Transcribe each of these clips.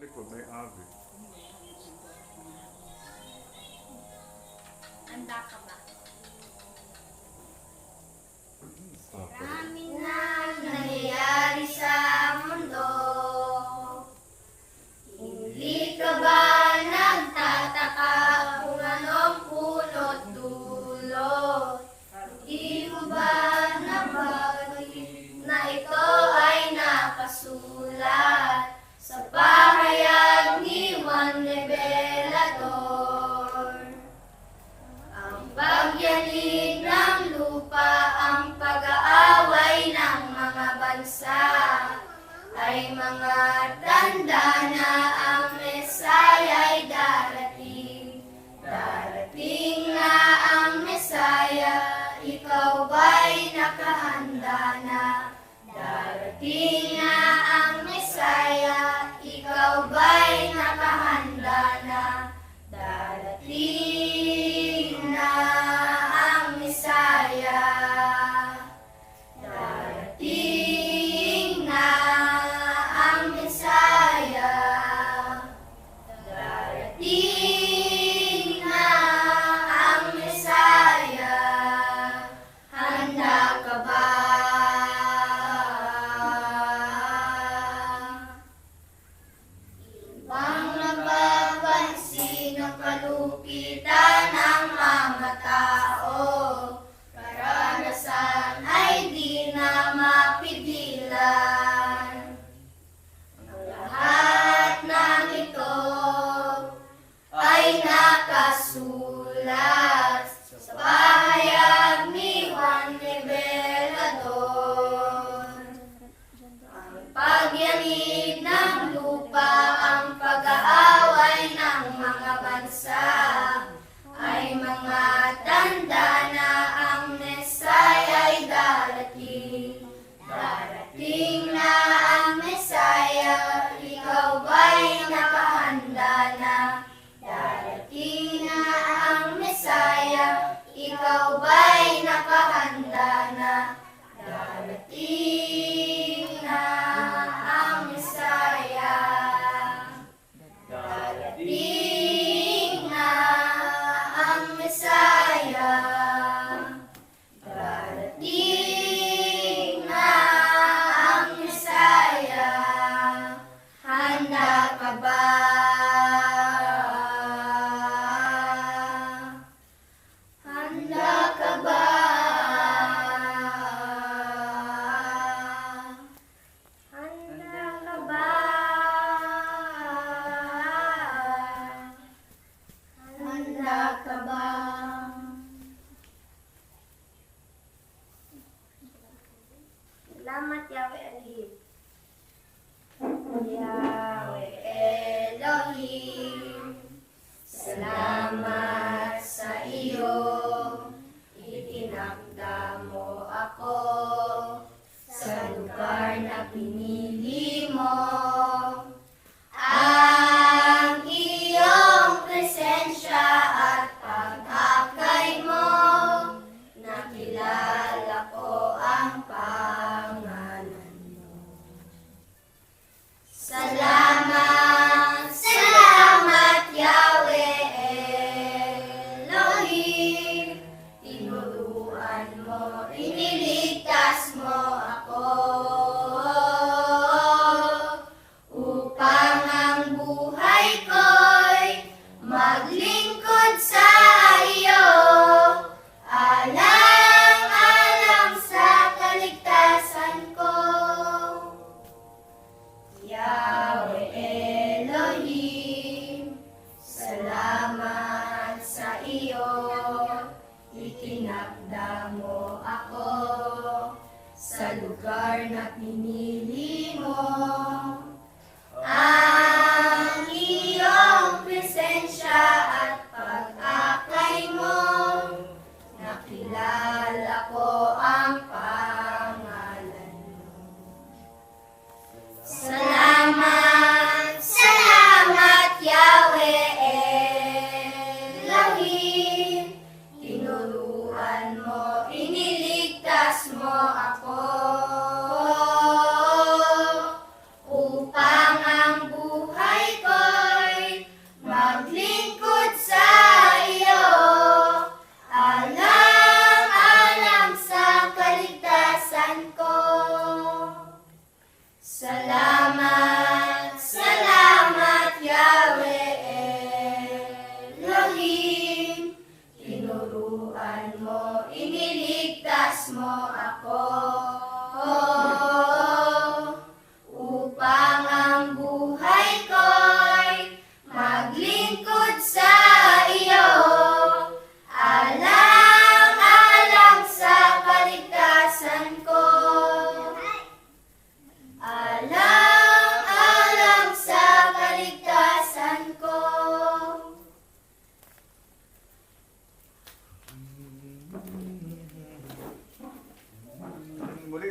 likod may abi. Handa ka ba? Marami na nangyayari sa mundo. Hindi ka ba nagtataka kung anong punot dulot? Hindi mo ba nabanggit na ito ay nakasulat sa pahayag ni Juan Revelador? Ang pagyanig ng lupa, ang pag-aaway ng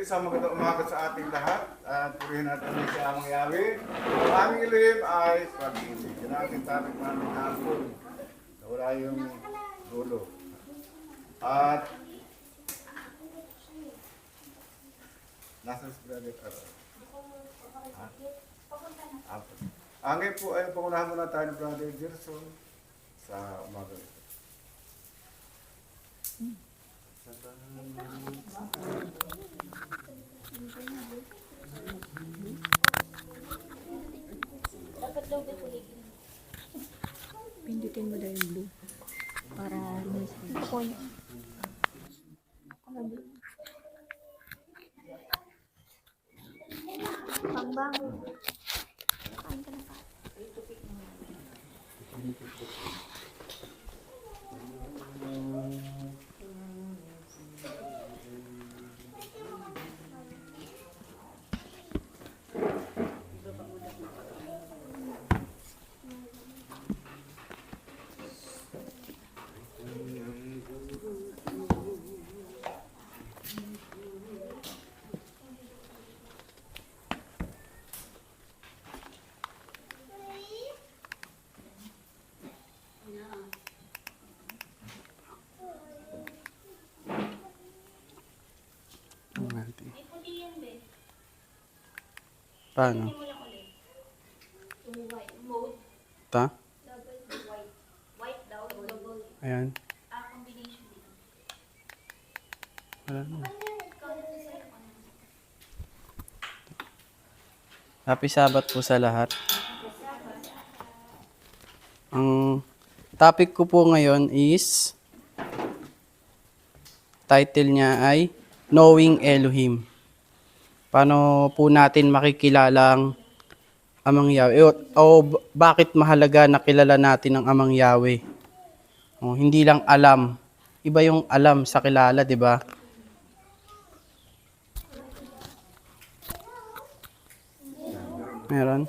isang magandang umaga sa ating lahat at purihin natin si Amang Yahweh. Ang aming ilihim ay pag-ibig. Yan ang ating topic namin hapon. Wala yung dulo. At nasa si Brother Carol. Ang ngayon po ay pangunahan muna tayo ng Brother Gerson sa umaga ito. Pindutin mo daw yung blue para ako niya. Pangbango. Kain ka na pa. Paano? Ta? Ayan. Wala na. Happy Sabbath po sa lahat. Ang topic ko po ngayon is title niya ay Knowing Elohim. Paano po natin makikilala ang Amang Yahweh? O bakit mahalaga na kilala natin ang Amang Yahweh? O, hindi lang alam. Iba yung alam sa kilala, di ba? Meron?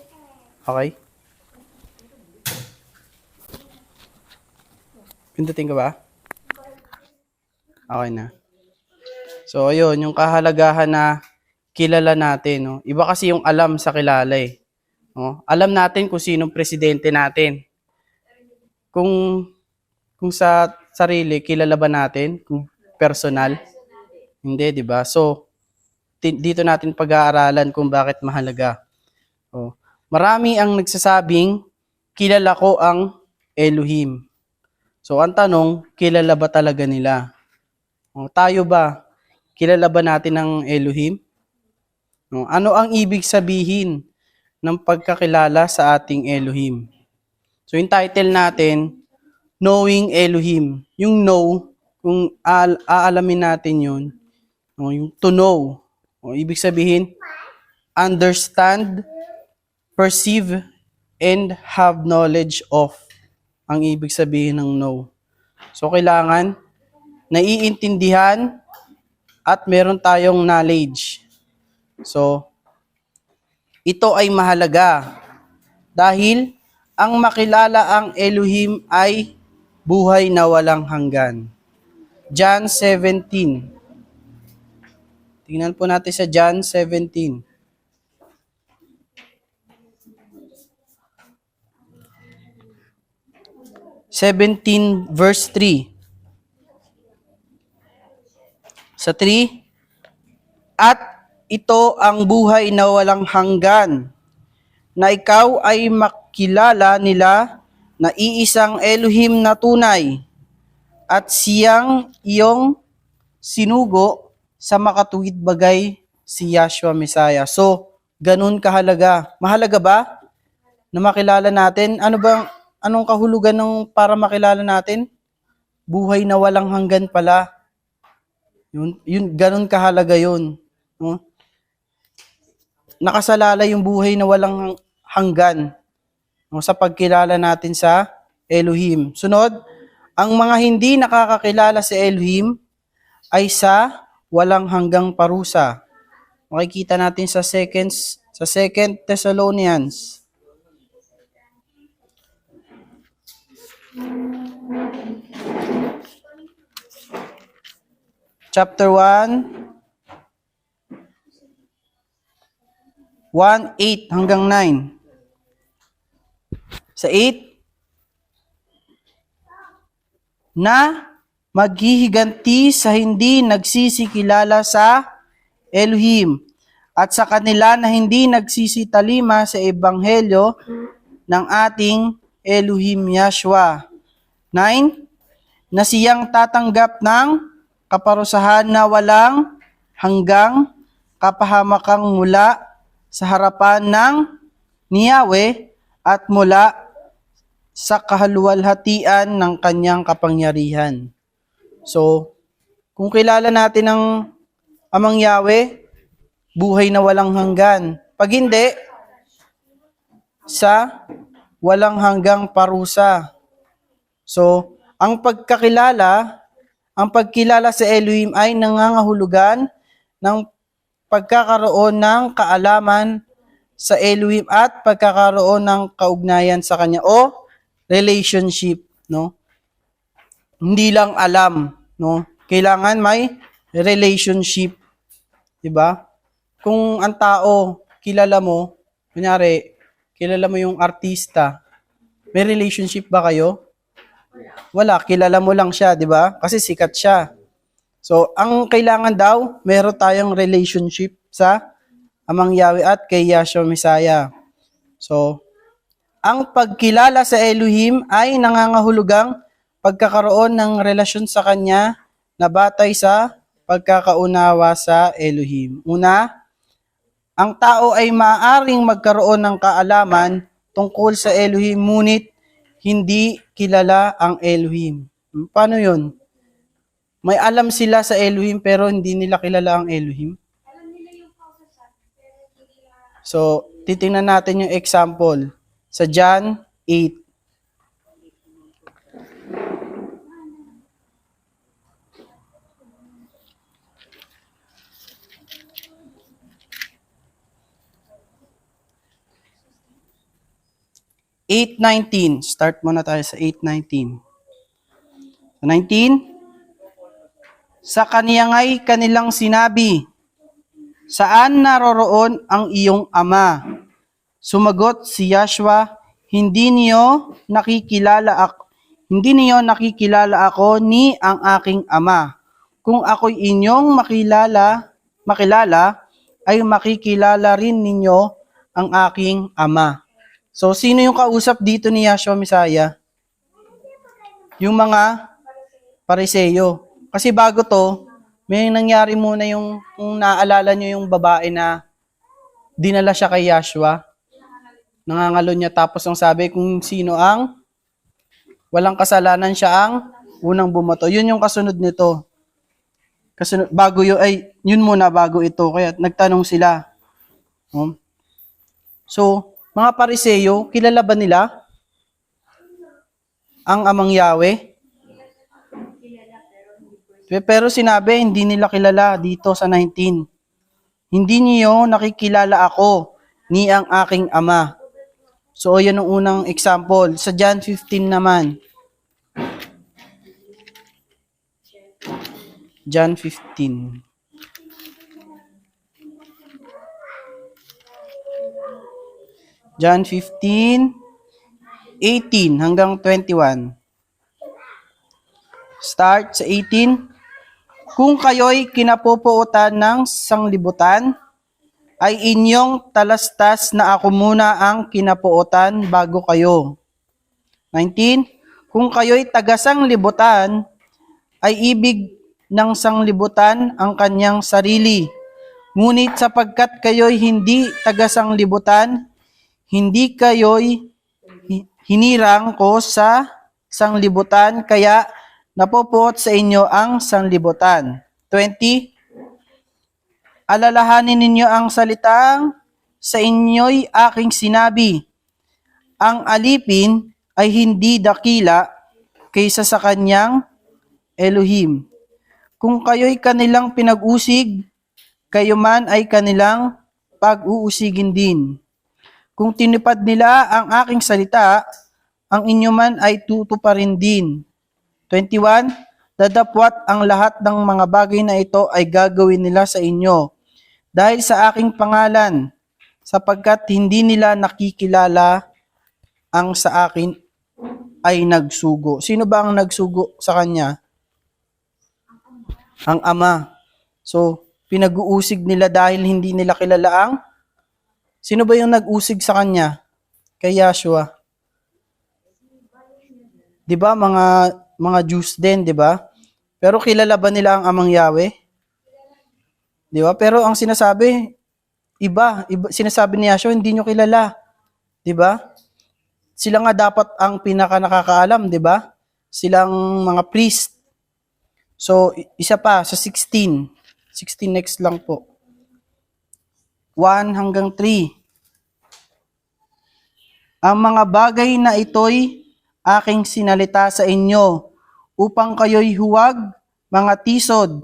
Okay? Pindutin ka ba? Okay na. So, ayun, yung kahalagahan na kilala natin, no? Iba kasi yung alam sa kilala eh. No? Alam natin kung sinong presidente natin. Kung sa sarili, kilala ba natin? Kung personal? Hindi, di ba? So, dito natin pag-aaralan kung bakit mahalaga. Oh. Marami ang nagsasabing, kilala ko ang Elohim. So, ang tanong, kilala ba talaga nila? Oh, tayo ba? Kilala ba natin ang Elohim? No, ano ang ibig sabihin ng pagkakilala sa ating Elohim? So yung title natin, Knowing Elohim. Yung know, kung aalamin natin yun, no, yung to know. O, ibig sabihin, understand, perceive, and have knowledge of. Ang ibig sabihin ng know. So kailangan, naiintindihan at meron tayong knowledge. So, ito ay mahalaga dahil ang makilala ang Elohim ay buhay na walang hanggan. John 17. Tingnan po natin sa John 17. Verse 3. Sa 3, at ito ang buhay na walang hanggan, na ikaw ay makilala nila na iisang Elohim na tunay, at siyang iyong sinugo sa makatuwid bagay si Yahshua Messiah. So, ganun kahalaga. Mahalaga ba na makilala natin? Anong kahulugan ng para makilala natin? Buhay na walang hanggan pala. Yun ganun kahalaga yun. No? Nakasalalay yung buhay na walang hanggan, no, sa pagkilala natin sa Elohim. Sunod, ang mga hindi nakakakilala sa Elohim ay sa walang hanggang parusa. Makikita natin sa 2 Thessalonians. Chapter 1, 1:8 hanggang 9. Sa 8, na maghihiganti sa hindi nagsisikilala sa Elohim at sa kanila na hindi nagsisitalima sa ebanghelyo ng ating Elohim Yahshua. 9, na siyang tatanggap ng kaparusahan na walang hanggang kapahamakang mula sa harapan ng ni Yahweh at mula sa kahaluwalhatian ng kanyang kapangyarihan. So, kung kilala natin ang Amang Yahweh, buhay na walang hanggan. Pag hindi, sa walang hanggang parusa. So, ang pagkilala sa Elohim ay nangangahulugan ng pagkakaroon ng kaalaman sa Elohim at pagkakaroon ng kaugnayan sa kanya o relationship, no? Hindi lang alam, no? Kailangan may relationship, 'di ba? Kung ang tao kilala mo, kunyari, kilala mo yung artista, may relationship ba kayo? Wala, kilala mo lang siya, 'di ba? Kasi sikat siya. So, ang kailangan daw, meron tayong relationship sa Amang Yahweh at kay Yahshua Messiah. So, ang pagkilala sa Elohim ay nangangahulugang pagkakaroon ng relasyon sa Kanya na batay sa pagkakaunawa sa Elohim. Una, ang tao ay maaaring magkaroon ng kaalaman tungkol sa Elohim, ngunit hindi kilala ang Elohim. Paano yun? May alam sila sa Elohim pero hindi nila kilala ang Elohim. So, titingnan natin yung example sa John 8. Start muna tayo sa 8:19. 19, sa kaniya nga'y kanilang sinabi, saan naroroon ang iyong ama? Sumagot si Yahshua, hindi niyo nakikilala ako ni ang aking ama. Kung ako'y inyong makilala, ay makikilala rin ninyo ang aking ama. So, sino yung kausap dito ni Yahshua Messiah? Yung mga Pariseyo. Kasi bago to, may nangyari muna yung, kung naaalala nyo yung babae na dinala siya kay Yahshua. Nangangalo niya tapos ang sabi kung sino ang walang kasalanan siya ang unang bumato. Yun yung kasunod nito. Bago ito. Kaya nagtanong sila. So, mga Pariseyo, kilala ba nila ang Amang Yahweh? Pero sinabi, hindi nila kilala dito sa 19. Hindi niyo nakikilala ako ni ang aking ama. So, yan ang unang example. Sa John 15 naman. John 15. John 15, 18 hanggang 21. Start sa 18. Kung kayo'y kinapupuutan ng sanglibutan, ay inyong talastas na ako muna ang kinapuutan bago kayo. 19. Kung kayo'y taga-sanglibutan, ay ibig ng sanglibutan ang kanyang sarili. Ngunit sapagkat kayo'y hindi taga-sanglibutan, hindi kayo'y hinirang ko sa sanglibutan, kaya napupuot sa inyo ang sanglibutan. 20. Alalahanin ninyo ang salitang sa inyo'y aking sinabi. Ang alipin ay hindi dakila kaysa sa kanyang Elohim. Kung kayo'y kanilang pinag-usig, kayo man ay kanilang pag-uusigin din. Kung tinupad nila ang aking salita, ang inyo man ay tutuparin din. 21. Dadapwat ang lahat ng mga bagay na ito ay gagawin nila sa inyo dahil sa aking pangalan. sapagkat hindi nila nakikilala ang sa akin ay nagsugo. Sino ba ang nagsugo sa kanya? Ang Ama. So, pinag-uusig nila dahil hindi nila kilala ang... Sino ba yung nag-usig sa kanya? Kay Yahshua. 'Di ba mga Jews din, 'di ba? Pero kilala ba nila ang Amang Yahweh? 'Di ba? Pero ang sinasabi iba sinasabi ni Yahshua, hindi nyo kilala. 'Di ba? Sila nga dapat ang pinaka nakakaalam, 'di ba? Silang mga priest. So, isa pa sa 16 next lang po. 1 hanggang 3. Ang mga bagay na ito'y aking sinalita sa inyo upang kayo'y huwag mga tisod.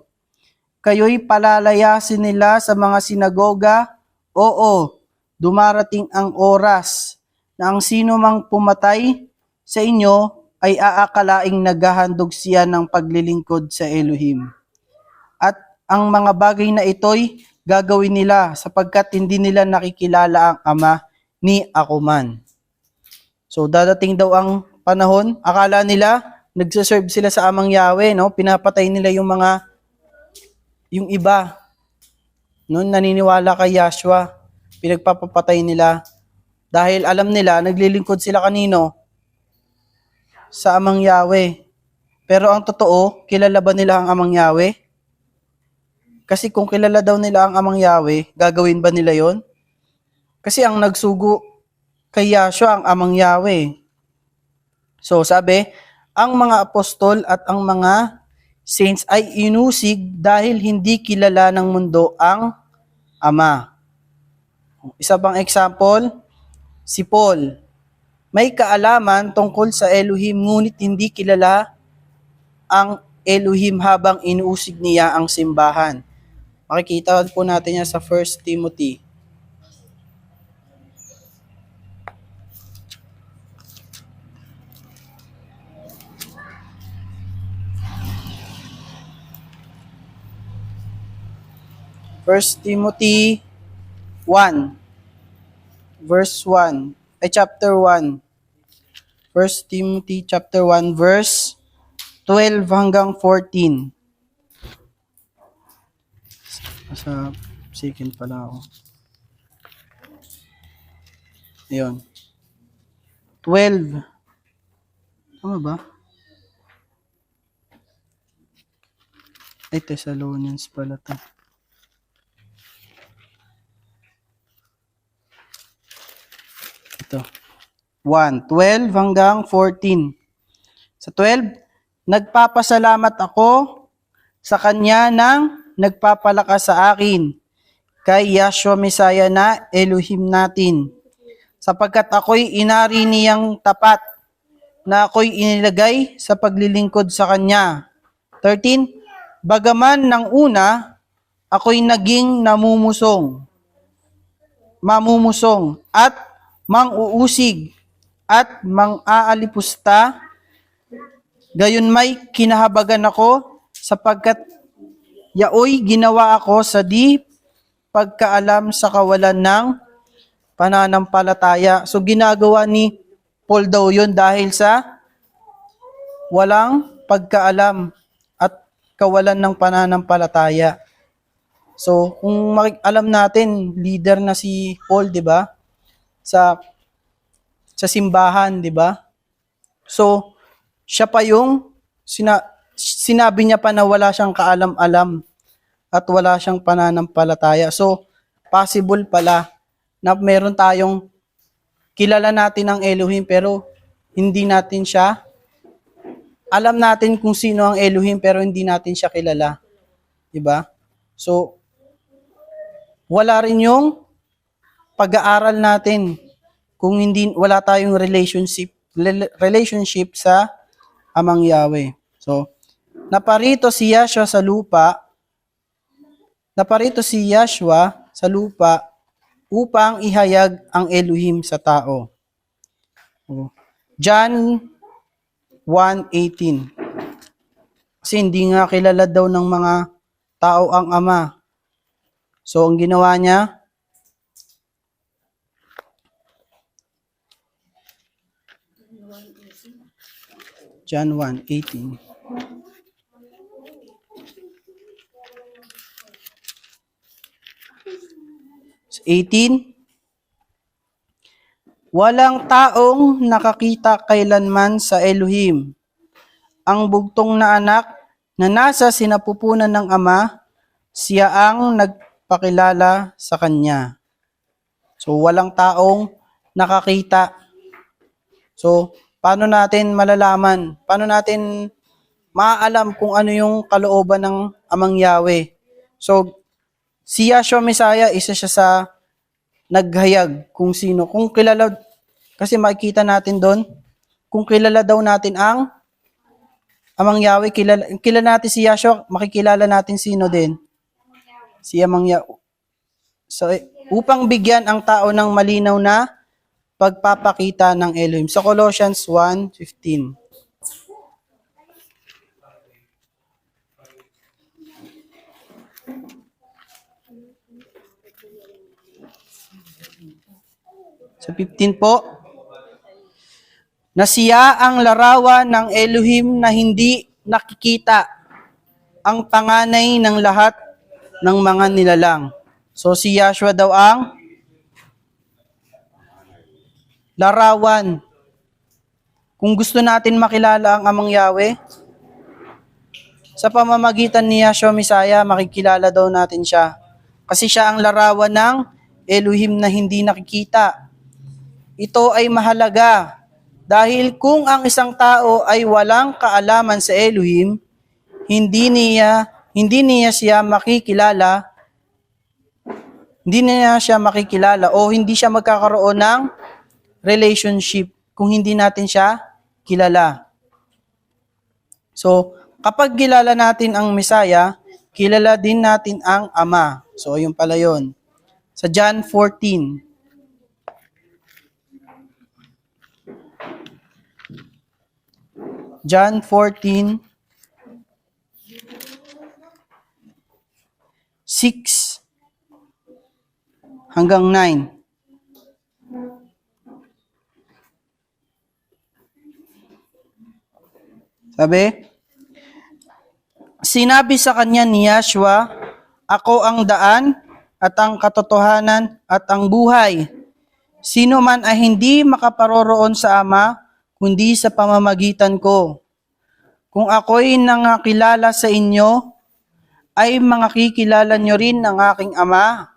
Kayo'y palalayasin nila sa mga sinagoga. Oo, dumarating ang oras na ang sino mang pumatay sa inyo ay aakalaing naghahandog siya ng paglilingkod sa Elohim. At ang mga bagay na ito'y gagawin nila sapagkat hindi nila nakikilala ang Ama ni ako man. So dadating daw ang panahon, akala nila nagsaserve sila sa Amang Yahweh, no? Pinapatay nila yung iba. No, naniniwala kay Yahshua, pinagpapapatay nila dahil alam nila naglilingkod sila kanino? Sa Amang Yahweh. Pero ang totoo, kilala ba nila ang Amang Yahweh? Kasi kung kilala daw nila ang Amang Yahweh, gagawin ba nila yon? Kasi ang nagsugo kay Yahshua ang Amang Yahweh. So sabi, ang mga apostol at ang mga saints ay inusig dahil hindi kilala ng mundo ang Ama. Isa pang example, si Paul. May kaalaman tungkol sa Elohim ngunit hindi kilala ang Elohim habang inuusig niya ang simbahan. Makikita po natin yan sa 1 Timothy. First Timothy 1 verse 1 chapter 1. 1 Timothy chapter 1 verse 12 hanggang 14. Sa second pala ako. Ayun. 12. Tama ba? Ay, Thessalonians pala to. Ito. 1, 12 hanggang 14. Sa 12, nagpapasalamat ako sa Kanya nang nagpapalakas sa akin, kay Yahshua Messiah na Elohim natin, sapagkat ako'y inari niyang tapat, na ako'y inilagay sa paglilingkod sa Kanya. 13, bagaman ng una, ako'y naging mamumusong, at mang-uusig, at mang-aalipusta, gayon may kinahabagan ako, sapagkat yaoy ginawa ako sa di pagkaalam sa kawalan ng pananampalataya. So ginagawa ni Paul daw yun dahil sa walang pagkaalam at kawalan ng pananampalataya. So kung alam natin, leader na si Paul, 'di ba? Sa simbahan, 'di ba? So siya pa yung sinabi niya pa na wala siyang kaalam-alam at wala siyang pananampalataya. So, possible pala na meron tayong kilala natin ang Elohim pero hindi natin siya, alam natin kung sino ang Elohim pero hindi natin siya kilala. Diba? So, wala rin yung pag-aaral natin kung wala tayong relationship sa Amang Yahweh. So, naparito si Yahshua sa lupa upang ihayag ang Elohim sa tao. John 1:18. Kasi hindi nga kilala daw ng mga tao ang Ama. So, ang ginawa niya, John 1:18. So, 18. Walang taong nakakita kailanman sa Elohim. Ang bugtong na anak na nasa sinapupunan ng Ama, siya ang nagpakilala sa Kanya. So, walang taong nakakita. So, paano natin malalaman? Paano natin maaalam kung ano yung kalooban ng Amang Yahweh? So, si Yahshua Messiah, isa siya sa naghayag kung sino. Kung kilala, kasi makikita natin doon, kung kilala daw natin ang Amang Yahweh, kilala natin si Yahshua, makikilala natin sino din? Si Amang Yahweh. So, upang bigyan ang tao ng malinaw na pagpapakita ng Elohim. Sa Colossians 1:15. Sa 15 po, na siya ang larawan ng Elohim na hindi nakikita, ang panganay ng lahat ng mga nilalang. So si Yahshua daw ang larawan. Kung gusto natin makilala ang Amang Yahweh, sa pamamagitan ni Yahshua Messiah, makikilala daw natin siya. Kasi siya ang larawan ng Elohim na hindi nakikita. Ito ay mahalaga dahil kung ang isang tao ay walang kaalaman sa Elohim, hindi niya siya makikilala o hindi siya magkakaroon ng relationship kung hindi natin siya kilala. So, kapag kilala natin ang Messiah, kilala din natin ang Ama. So, yun pala yun. Sa John 14. John 14, 6 hanggang 9. Sabi, sinabi sa kanya ni Yahshua, ako ang daan at ang katotohanan at ang buhay. Sino man ay hindi makaparoroon sa Ama, kundi sa pamamagitan ko. Kung ako'y nangakilala sa inyo, ay makikilala nyo rin ng aking Ama.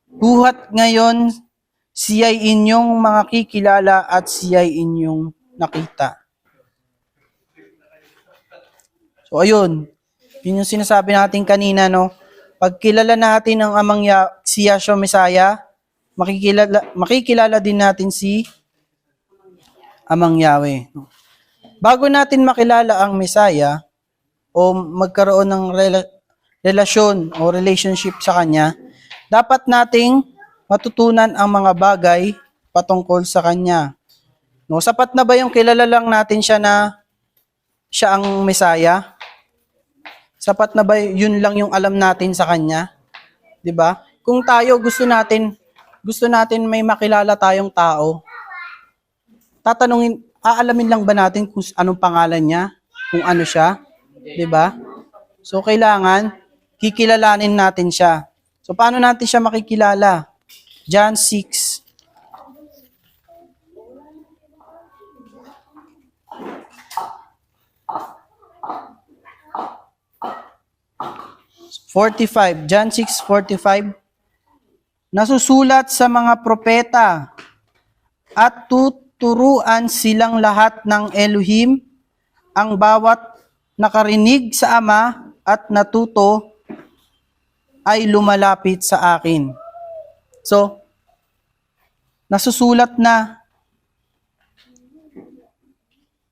Buhat ngayon, siya'y inyong makikilala at siya'y inyong nakita. So ayun, yun yung sinasabi natin kanina, no? Pag kilala natin ang si Yahshua Messiah, makikilala din natin si Amang Yahweh. Bago natin makilala ang Messiah o magkaroon ng relasyon o relationship sa Kanya, dapat nating matutunan ang mga bagay patungkol sa Kanya. No, sapat na ba yung kilala lang natin siya na siya ang Messiah? Sapat na ba yun lang yung alam natin sa Kanya? 'Di ba? Kung tayo gusto natin may makilala tayong tao, aalamin lang ba natin kung anong pangalan niya, kung ano siya, 'di ba? So kailangan kikilalanin natin siya. So paano natin siya makikilala? John 6. John 6:45. Nasusulat sa mga propeta at tuturuan silang lahat ng Elohim, ang bawat nakarinig sa Ama at natuto ay lumalapit sa akin. So, nasusulat na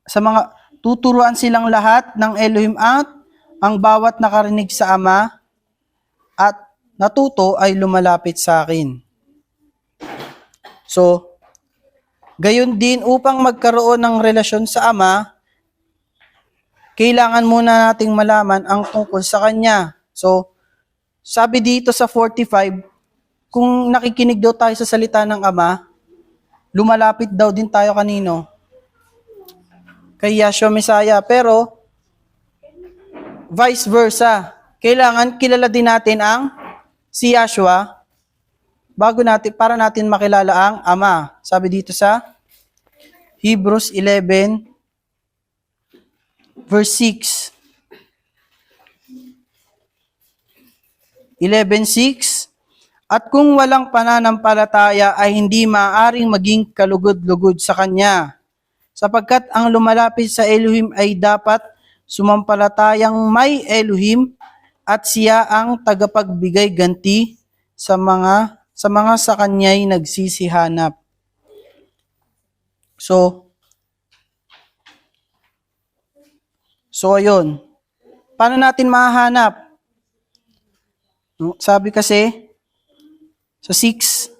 sa mga tuturuan silang lahat ng Elohim at ang bawat nakarinig sa Ama at natuto ay lumalapit sa akin. So, gayon din upang magkaroon ng relasyon sa Ama, kailangan muna nating malaman ang tungkol sa Kanya. So, sabi dito sa 45, kung nakikinig daw tayo sa salita ng Ama, lumalapit daw din tayo kanino? kay Yahshua Messiah. Pero, vice versa. Kailangan kilala din natin ang si Yahshua para natin makilala ang Ama. Sabi dito sa Hebrews 11 verse 6. 11:6. At kung walang pananampalataya ay hindi maaaring maging kalugod-lugod sa Kanya, sapagkat ang lumalapit sa Elohim ay dapat sumampalatayang may Elohim at siya ang tagapagbigay ganti sa mga sa Kanya'y nagsisihanap. So ayun. Paano natin mahahanap? Sabi kasi sa 6,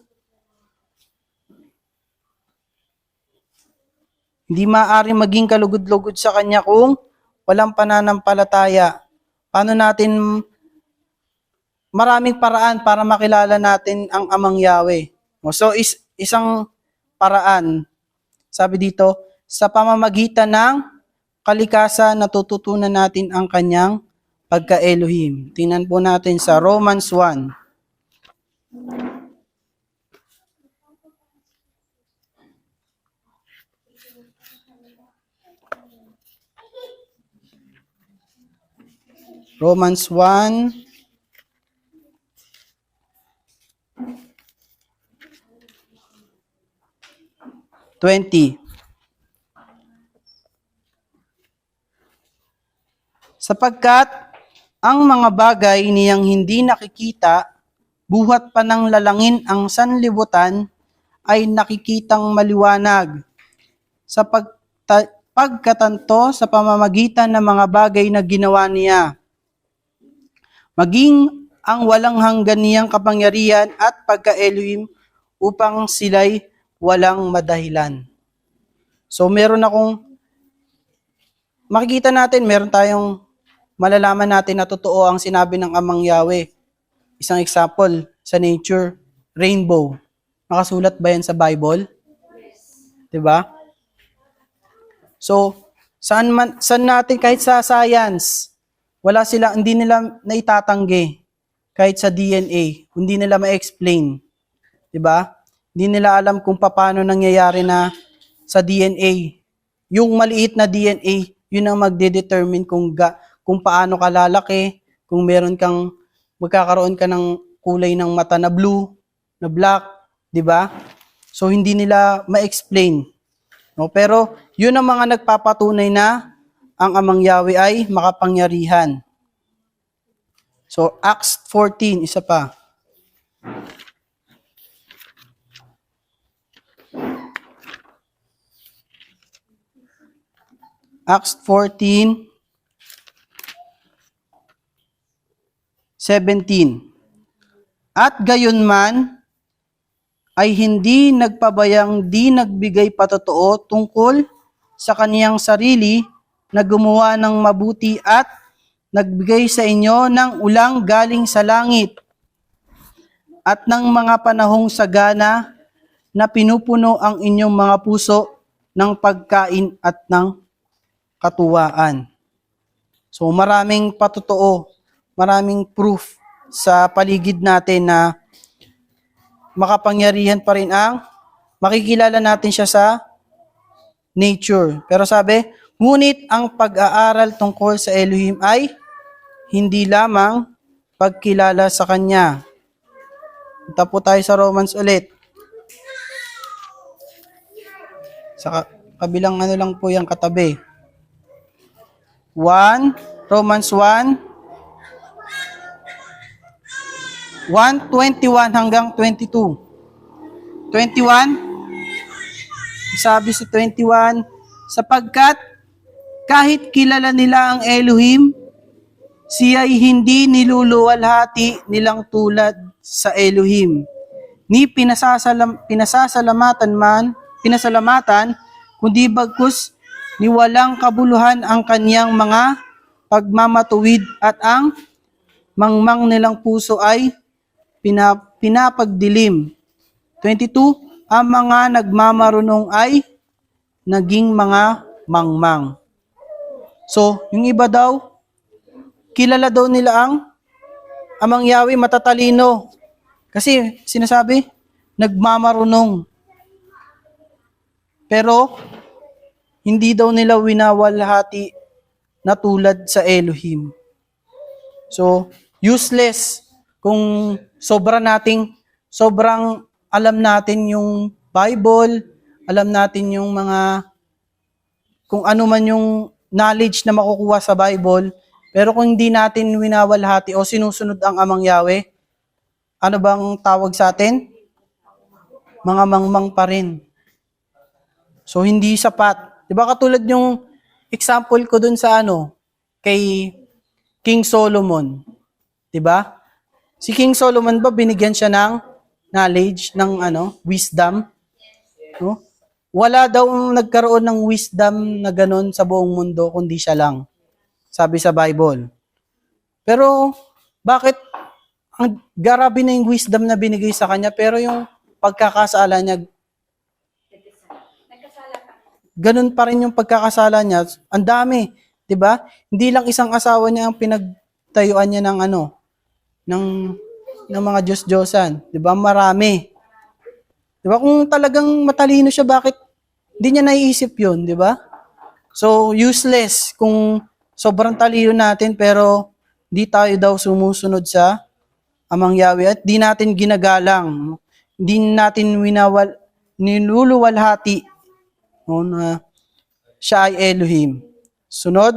hindi maaari maging kalugod-lugod sa Kanya kung walang pananampalataya. Paano natin, maraming paraan para makilala natin ang Amang Yahweh. So, isang paraan, sabi dito, sa pamamagitan ng kalikasan, natututunan natin ang Kanyang pagka-Elohim. Tingnan po natin sa Romans 1. Romans 1, 20. Sapagkat ang mga bagay niyang hindi nakikita, buhat pa ng lalangin ang sanlibutan, ay nakikitang maliwanag. Sa pagkatanto sa pamamagitan ng mga bagay na ginawa niya, maging ang walang hanggan niyang kapangyarihan at pagka-Elohim upang sila'y walang madahilan. So meron tayong malalaman natin na totoo ang sinabi ng Amang Yahweh. Isang example sa nature, rainbow. Nakasulat ba yan sa Bible? 'Di ba? So, saan natin kahit sa science, hindi nila naitatanggi kahit sa DNA, hindi nila ma-explain. 'Di ba? Hindi nila alam kung paano nangyayari na sa DNA. Yung maliit na DNA, yun ang magde-determine kung paano ka lalaki, kung magkakaroon ka ng kulay ng mata na blue, na black, 'di ba? So hindi nila ma-explain. No, pero yun ang mga nagpapatunay na ang Amang Yahweh ay makapangyarihan. So Acts 14, isa pa. Acts 14, 17. At gayunman ay hindi nagpabayang di nagbigay patotoo tungkol sa kaniyang sarili na gumawa ng mabuti at nagbigay sa inyo ng ulang galing sa langit at ng mga panahong sagana na pinupuno ang inyong mga puso ng pagkain at ng katuwaan. So maraming patotoo, maraming proof sa paligid natin na makapangyarihan pa rin makikilala natin siya sa nature. Pero sabi, ngunit ang pag-aaral tungkol sa Elohim ay hindi lamang pagkilala sa Kanya. Punta po tayo sa Romans ulit. Sa kabilang lang po yung katabi. Romans 1, 1:21 hanggang 22. 21, sabi sa 21, sapagkat kahit kilala nila ang Elohim, siya'y hindi niluluwalhati nilang tulad sa Elohim. Ni pinasasalamatan, kundi bagkus ni walang kabuluhan ang kaniyang mga pagmamatuwid at ang mangmang nilang puso ay pinapagdilim. 22, ang mga nagmamarunong ay naging mga mangmang. So, yung iba daw, kilala daw nila ang Amang Yahweh matatalino. Kasi sinasabi, nagmamarunong. Pero, hindi daw nila winawalhati na tulad sa Elohim. So, useless kung sobrang alam natin yung Bible, alam natin yung kung ano man yung knowledge na makukuha sa Bible, pero kung hindi natin winawalhati o sinusunod ang Amang Yahweh, ano bang tawag sa atin? Mga mangmang pa rin. So, hindi sapat. Diba katulad yung example ko dun sa kay King Solomon. Diba? Si King Solomon ba binigyan siya ng knowledge, ng wisdom? No? Wala daw nagkaroon ng wisdom na ganun sa buong mundo kundi siya lang. Sabi sa Bible. Pero bakit ang grabe na yung wisdom na binigay sa kanya pero yung pagkakasala niya ganun pa rin yung pagkakasala niya. Ang dami, 'di ba? Hindi lang isang asawa niya ang pinagtayuan niya ng ng mga Diyos-Diyosan, 'di ba? Marami. 'Di ba? Kung talagang matalino siya, bakit hindi niya naiisip 'yun, 'di ba? So, useless kung sobrang talino natin pero di tayo daw sumusunod sa Amang Yahweh at di natin ginagalang, di natin niluluwalhati na siya ay Elohim. Sunod,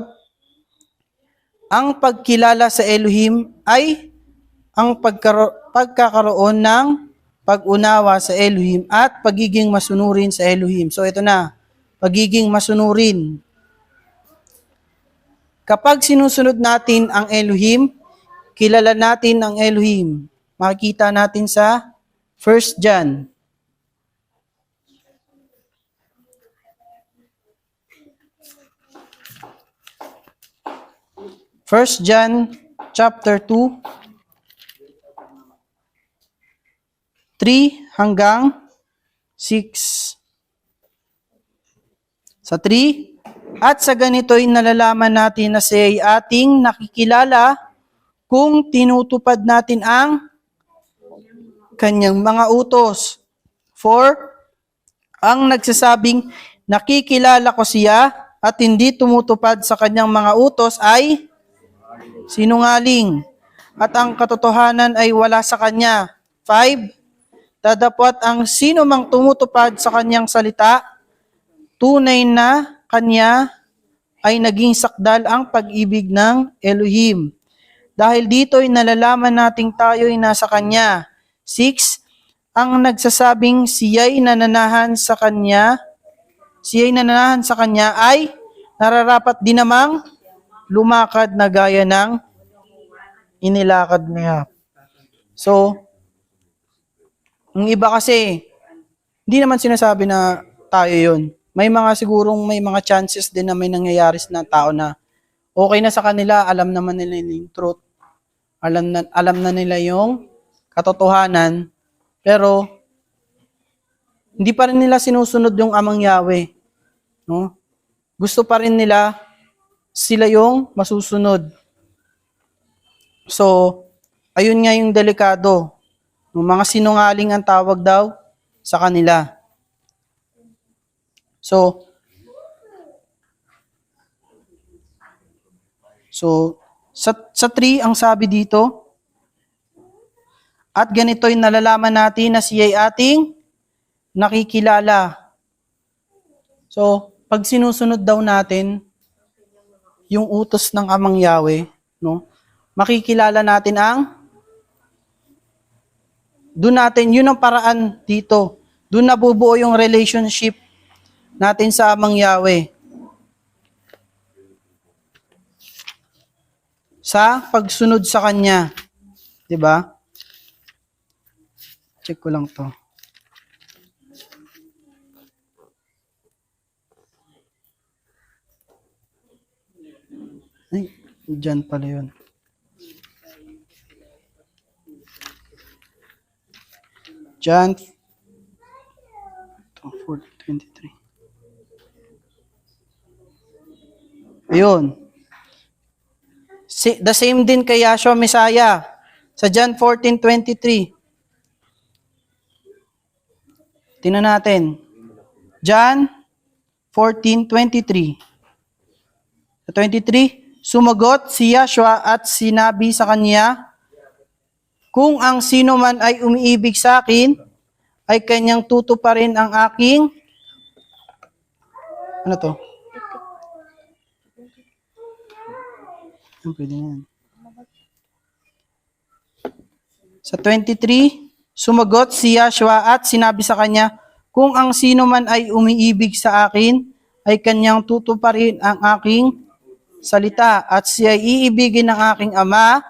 ang pagkilala sa Elohim ay ang pagkakaroon ng pag-unawa sa Elohim at pagiging masunurin sa Elohim. So ito na, pagiging masunurin. Kapag sinusunod natin ang Elohim, kilala natin ang Elohim. Makikita natin sa 1 John. 1 John chapter 2, 3 hanggang 6. Sa 3, at sa ganito'y nalalaman natin na siya ay ating nakikilala kung tinutupad natin ang kanyang mga utos. 4, ang nagsasabing nakikilala ko siya at hindi tumutupad sa kanyang mga utos ay sinungaling at ang katotohanan ay wala sa kanya. 5, dadapot ang sino mang tumutupad sa kanyang salita, tunay na kanya ay naging sakdal ang pag-ibig ng Elohim. Dahil dito'y nalalaman nating tayo'y nasa kanya. 6, ang nagsasabing siya'y nananahan sa kanya ay nararapat din namang lumakad na gaya ng inilakad niya. So, yung iba kasi, hindi naman sinasabi na tayo yun. May mga chances din na may nangyayari na tao na okay na sa kanila, alam naman nila yung truth. Alam na nila yung katotohanan, pero hindi pa rin nila sinusunod yung Amang Yahweh. No? Gusto pa rin nila sila yung masusunod. So, ayun nga yung delikado. Mga sinungaling ang tawag daw sa kanila. So sa 3, ang sabi dito, at ganito'y nalalaman natin na siya'y ating nakikilala. So, pag sinusunod daw natin yung utos ng Amang Yahweh, no? Makikilala natin yun ang paraan dito. Doon nabubuo yung relationship natin sa Amang Yahweh. Sa pagsunod sa Kanya. 'Di ba? Check ko lang to. Ay, dyan pala yun. John 4:23. Ayun. The same din kay Yahshua Messiah. Sa John 14:23. Tingnan natin. John 14:23. Sa 23, sumagot si Yahshua at sinabi sa kanya, kung ang sino man ay umiibig sa akin, ay kanyang tutuparin ang aking, ano to? Pwede yan. Sa 23, sumagot si Yahshua at sinabi sa kanya, kung ang sino man ay umiibig sa akin, ay kanyang tutuparin ang aking salita at siya ay iibigin ng aking ama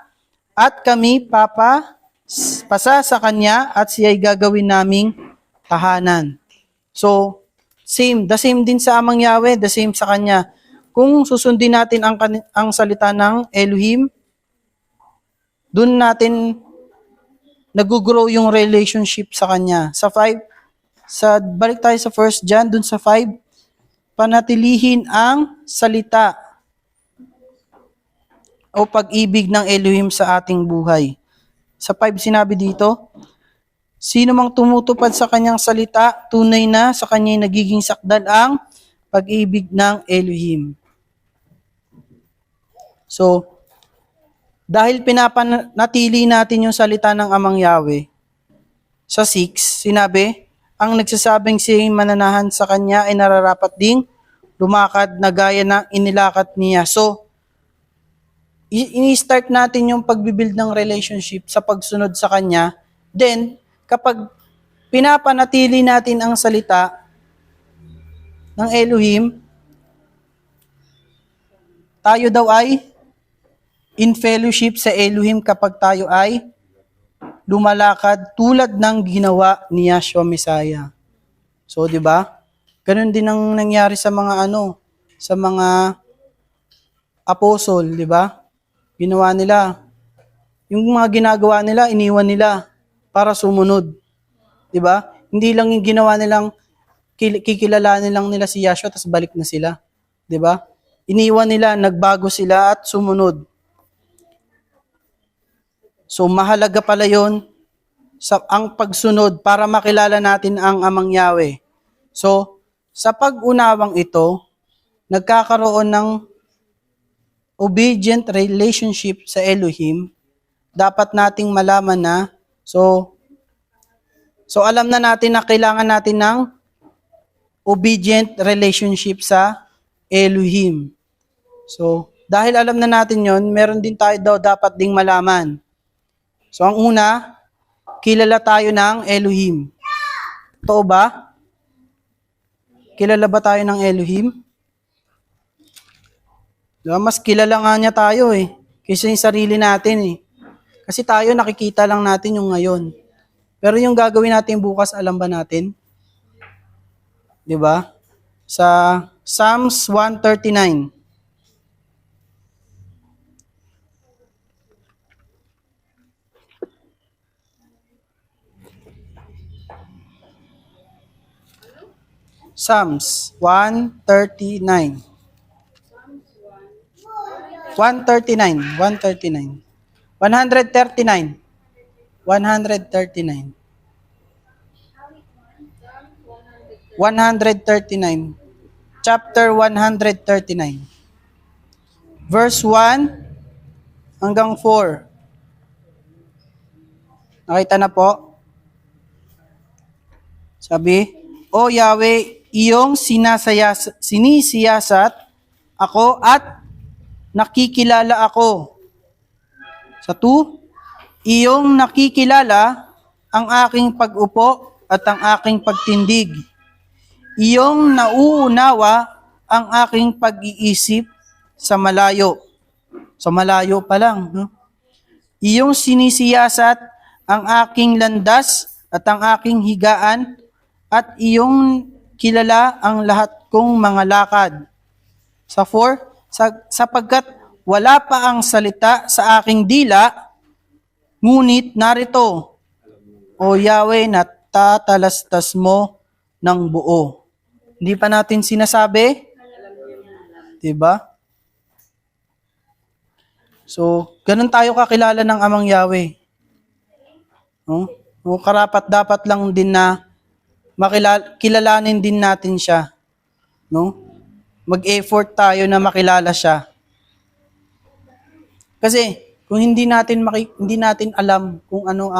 at kami pasa sa kanya at siya ay gagawin naming tahanan. So, the same din sa Amang Yahweh, the same sa kanya. Kung susundin natin ang salita ng Elohim, dun natin nag-grow yung relationship sa kanya. Balik tayo sa 1 John, dun sa 5, panatilihin ang salita o pag-ibig ng Elohim sa ating buhay. Sa 5 sinabi dito, sino mang tumutupad sa kanyang salita, tunay na sa kanya'y nagiging sakdal ang pag-ibig ng Elohim. So, dahil pinapanatili natin yung salita ng Amang Yahweh, sa 6, sinabi, ang nagsasabing siya'y mananahan sa kanya ay nararapat ding lumakad na gaya ng inilakat niya. So, ini-start natin yung pagbibuild ng relationship sa pagsunod sa kanya. Then, kapag pinapanatili natin ang salita ng Elohim, tayo daw ay in fellowship sa Elohim kapag tayo ay lumalakad tulad ng ginawa ni Yahshua Messiah. So, di ba? Ganun din ang nangyari sa mga sa mga apostol, di ba? Ginawa nila. Yung mga ginagawa nila, iniwan nila para sumunod. Di ba? Hindi lang yung ginawa nilang kikilalanin lang nila si Yahshua tapos balik na sila. Di ba? Iniwan nila, nagbago sila at sumunod. So mahalaga pala yon ang pagsunod para makilala natin ang Amang Yahweh. So sa pag-unawang ito, nagkakaroon ng obedient relationship sa Elohim. Dapat nating malaman na so alam na natin na kailangan natin ng obedient relationship sa Elohim. So dahil alam na natin yon, meron din tayo dapat ding malaman. So ang una, kilala tayo ng Elohim. Totoo ba? Kilala ba tayo ng Elohim? Diba? Mas kilala nga niya tayo kaysa yung sarili natin Kasi tayo nakikita lang natin yung ngayon. Pero yung gagawin natin bukas, alam ba natin? Diba? Sa Psalms 139. Psalms 139. 139. 139. 139. 139. 139. Chapter 139. Verse 1 hanggang 4. Nakita na po? Sabi, O Yahweh, iyong sinisiyasat ako at nakikilala ako. Sa 2, iyong nakikilala ang aking pag-upo at ang aking pagtindig. Iyong nauunawa ang aking pag-iisip sa malayo. Sa malayo pa lang. No? Iyong sinisiyasat ang aking landas at ang aking higaan at iyong kilala ang lahat kong mga lakad. Sa 4, sapagkat wala pa ang salita sa aking dila, ngunit narito, O Yahweh, natatalastas mo ng buo. Hindi pa natin sinasabi? Diba? So, ganun tayo kakilala ng Amang Yahweh. No? No, karapat dapat lang din na kilalanin din natin siya. No? Mag-effort tayo na makilala siya. Kasi kung hindi natin alam kung ano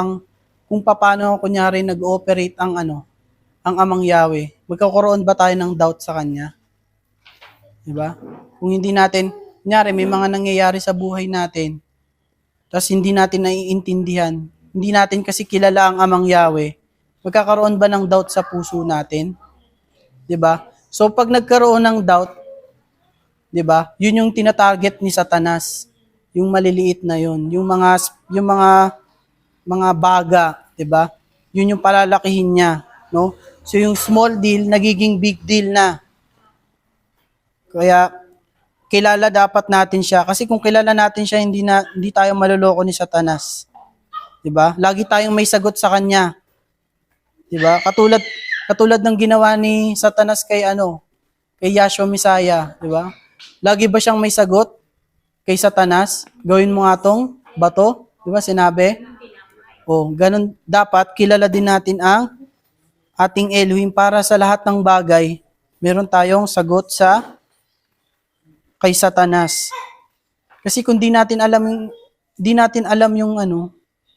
kung paano kunyari nag-ooperate ang Amang Yahweh, magkakaroon ba tayo ng doubt sa kanya? 'Di ba? Kung hindi natin, kunyari may mga nangyayari sa buhay natin, tapos hindi natin naiintindihan, hindi natin kasi kilala ang Amang Yahweh, magkakaroon ba ng doubt sa puso natin? 'Di ba? So pag nagkaroon ng doubt, 'di ba? Yun yung tinatarget ni Satanas, yung maliliit na yun, yung mga baga, 'di ba? Yun yung palalakihin niya, no? So yung small deal nagiging big deal na. Kaya kilala dapat natin siya kasi kung kilala natin siya hindi tayo maloloko ni Satanas. 'Di ba? Lagi tayong may sagot sa kanya. 'Di ba? Katulad ng ginawa ni Satanas kay Yahshua Messiah, 'di ba? Lagi ba siyang may sagot kay Satanas? Gawin mo nga tong bato, 'di ba? Sinabi. Ganun dapat kilala din natin ang ating Elohim para sa lahat ng bagay. Meron tayong sagot kay Satanas. Kasi kung di natin alam yung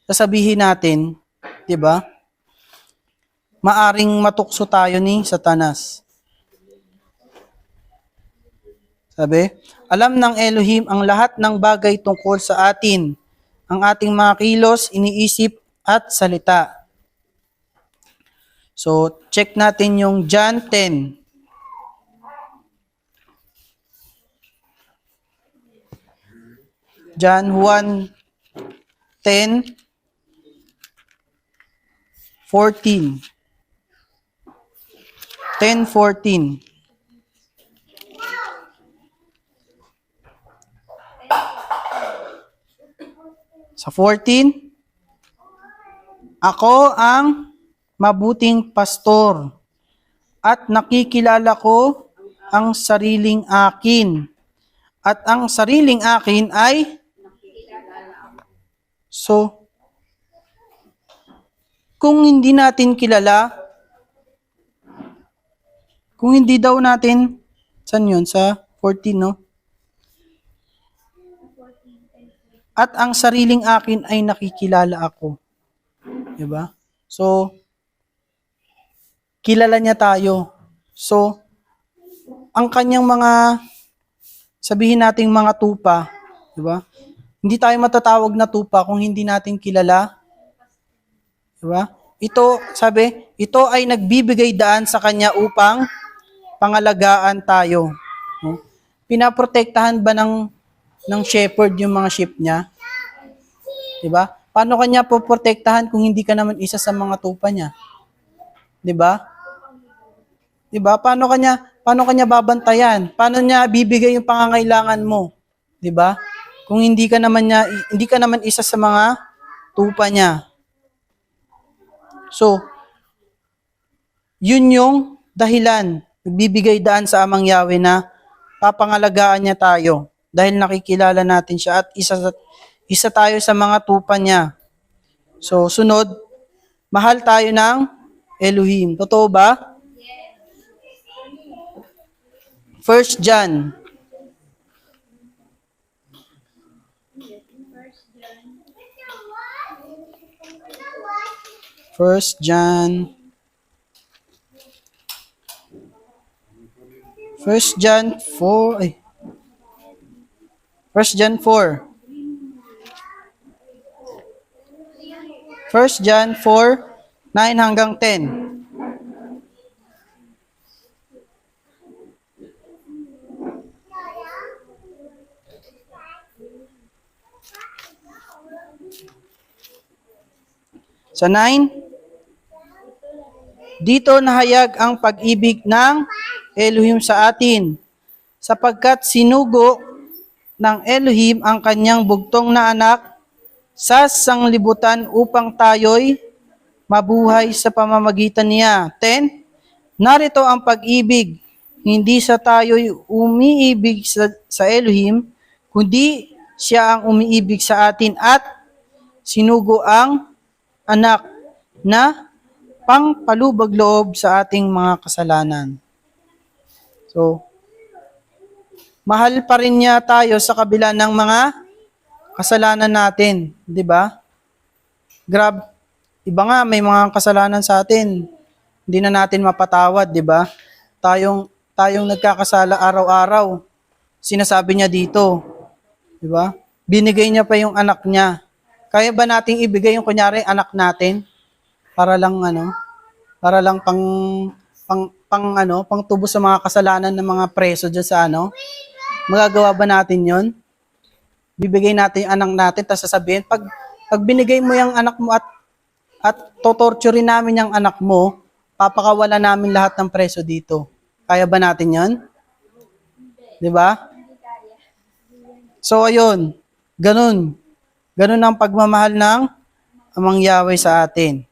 sasabihin natin, 'di ba? Maaring matukso tayo ni Satanas. Sabi, alam ng Elohim ang lahat ng bagay tungkol sa atin, ang ating mga kilos, iniisip at salita. So, check natin yung John 10. John 1:10, 14. 10:14. Sa 14, ako ang mabuting pastor at nakikilala ko ang sariling akin. At ang sariling akin ay kung hindi natin kilala, kung hindi daw natin, saan yun? Sa 14, no? At ang sariling akin ay nakikilala ako. Diba? So, kilala niya tayo. So, ang kanyang sabihin nating mga tupa, diba? Hindi tayo matatawag na tupa kung hindi natin kilala. Diba? Ito ay nagbibigay daan sa kanya upang pangalagaan tayo. No? Pinaprotektahan ba ng shepherd yung mga sheep niya? Diba? Paano kanya poprotektahan kung hindi ka naman isa sa mga tupa niya? Diba? Diba? Paano kanya babantayan? Paano niya bibigay yung pangangailangan mo? Diba? Kung hindi ka naman isa sa mga tupa niya. So, yun yung dahilan, nagbibigay daan sa Amang Yahweh na papangalagaan niya tayo dahil nakikilala natin siya at isa tayo sa mga tupa niya. So, sunod, mahal tayo ng Elohim. Totoo ba? 1 John. 1 John 4. 1 John 4. 1 John 4, 9 hanggang 10. Sa 9, dito nahayag ang pag-ibig ng Elohim sa atin, sapagkat sinugo ng Elohim ang kanyang bugtong na anak sa sanglibutan upang tayo'y mabuhay sa pamamagitan niya. 10, narito ang pag-ibig, hindi sa tayo'y umiibig sa Elohim, kundi siya ang umiibig sa atin at sinugo ang anak na pangpalubag loob sa ating mga kasalanan. So, mahal pa rin niya tayo sa kabila ng mga kasalanan natin, di ba? Iba nga may mga kasalanan sa atin. Hindi na natin mapatawad, di ba? Tayong nagkakasala araw-araw. Sinasabi niya dito, di ba? Binigay niya pa yung anak niya. Kaya ba nating ibigay yung kunyari anak natin para lang pang tubo sa mga kasalanan ng mga preso diyan sa Magagawa ba natin 'yon? Bibigay natin yung anak natin tapos sasabihin pag binigay mo yung anak mo at totorturein namin yung anak mo, papakawala namin lahat ng preso dito. Kaya ba natin 'yon? 'Di ba? So ayun, ganun ang pagmamahal ng Amang Yahweh sa atin.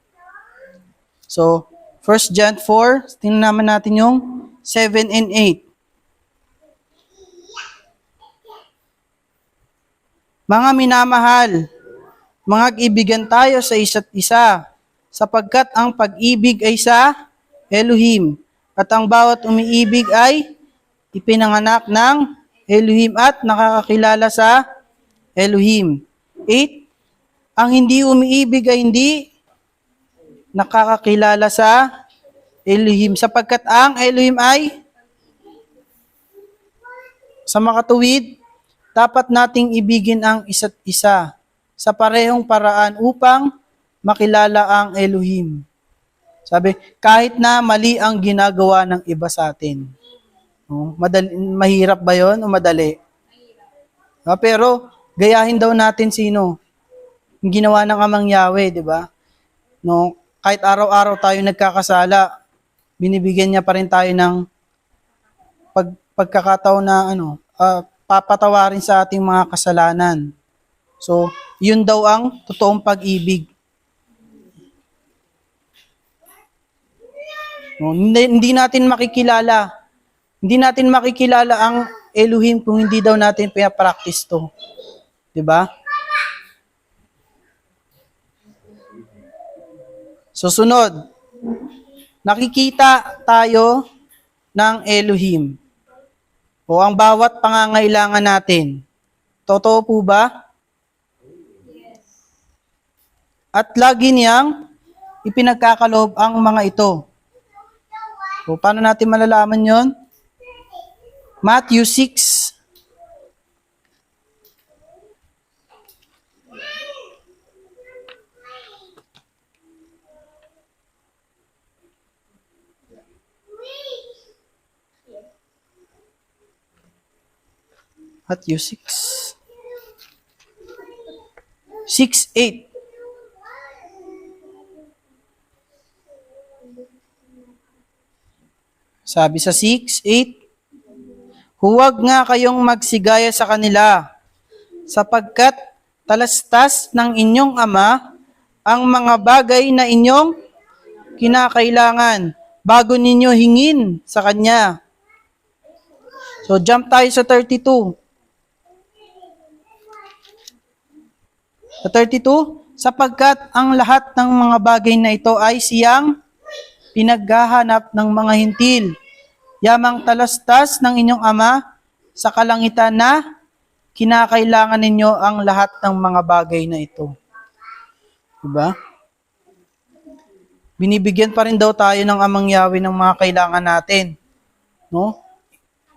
So, 1 John 4, tingnan naman natin yung 7 and 8. Mga minamahal, mag-ibigan tayo sa isa't isa, sapagkat ang pag-ibig ay sa Elohim, at ang bawat umiibig ay ipinanganak ng Elohim at nakakakilala sa Elohim. 8. Ang hindi umiibig ay hindi nakakakilala sa Elohim, sapagkat ang Elohim ay sa makatuwid, dapat nating ibigin ang isa't isa sa parehong paraan upang makilala ang Elohim. Sabi, kahit na mali ang ginagawa ng iba sa atin. Mahirap ba yon o madali? Pero, gayahin daw natin sino? Yung ginawa ng Amang Yahweh, di ba? Kahit araw-araw tayo nagkakasala, binibigyan niya pa rin tayo ng pagkakataon na papatawarin sa ating mga kasalanan. So, yun daw ang totoong pag-ibig. Hindi natin makikilala ang Elohim kung hindi daw natin pinapractice to. 'Di ba? Susunod, nakikita tayo ng Elohim o ang bawat pangangailangan natin. Totoo po ba? At lagi niyang ipinagkakaloob ang mga ito. O paano natin malalaman yon? Matthew 6. Matthew 6. 6:8. Sabi sa 6:8, huwag nga kayong magsigaya sa kanila, sapagkat talastas ng inyong ama ang mga bagay na inyong kinakailangan bago ninyo hingin sa kanya. So, jump tayo sa 32. Sa 32, sapagkat ang lahat ng mga bagay na ito ay siyang pinaghahanap ng mga hintil. Yamang talastas ng inyong ama sa kalangitan na kinakailangan ninyo ang lahat ng mga bagay na ito. Diba? Binibigyan pa rin daw tayo ng Amang Yahweh ng mga kailangan natin. No?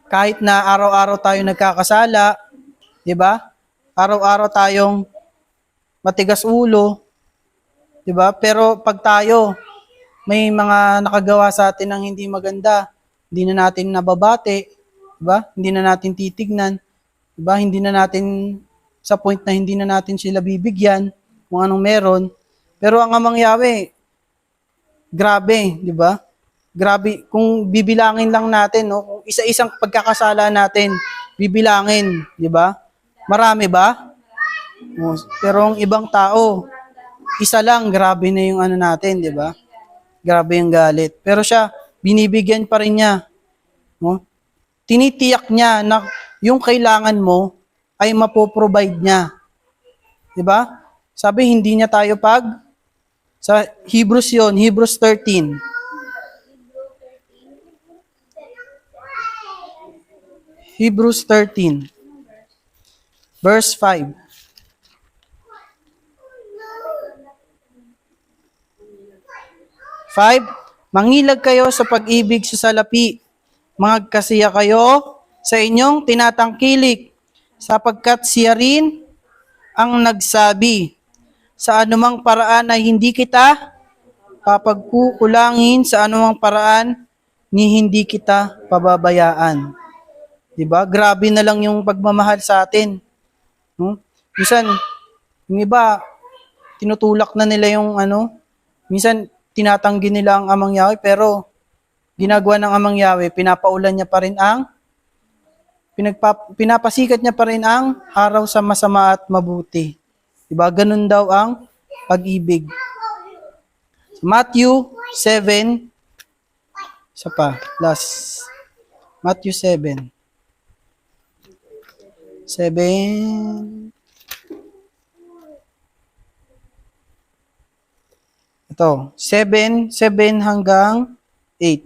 Kahit na araw-araw tayo nagkakasala, diba? Araw-araw tayong matigas ulo, diba? Pero pag tayo may mga nakagawa sa atin ng hindi maganda, hindi na natin nababate, diba? Hindi na natin titignan, diba? Hindi na natin, sa point na hindi na natin sila bibigyan kung anong meron. Pero ang Amang Yahweh, grabe, diba? Grabe, kung bibilangin lang natin, no? Kung isa-isang pagkakasala natin, bibilangin, diba? Marami ba? Pero ang ibang tao, isa lang, grabe na yung natin, diba? Grabe yung galit. Pero siya, binibigyan pa rin niya. No? Tinitiyak niya na yung kailangan mo, ay mapoprovide niya. 'Di ba? Sabi, hindi niya tayo sa Hebrews yon, Hebrews 13. Hebrews 13, verse 5. 5, mangilag kayo sa pag-ibig sa salapi. Magkasiya kayo sa inyong tinatangkilik, sapagkat siya rin ang nagsabi, sa anumang paraan ay hindi kita papagkukulangin, sa anumang paraan ni hindi kita pababayaan. 'Di ba? Grabe na lang yung pagmamahal sa atin. No? Minsan, yung iba, tinutulak na nila yung minsan tinatanggi nila ang Amang Yahweh, pero ginagawa ng Amang Yahweh, pinapasikat niya pa rin ang araw sa masama at mabuti. Diba? Ganun daw ang pag-ibig. Matthew 7, isa pa, last. Matthew 7. 7. Ito, 7 hanggang 8.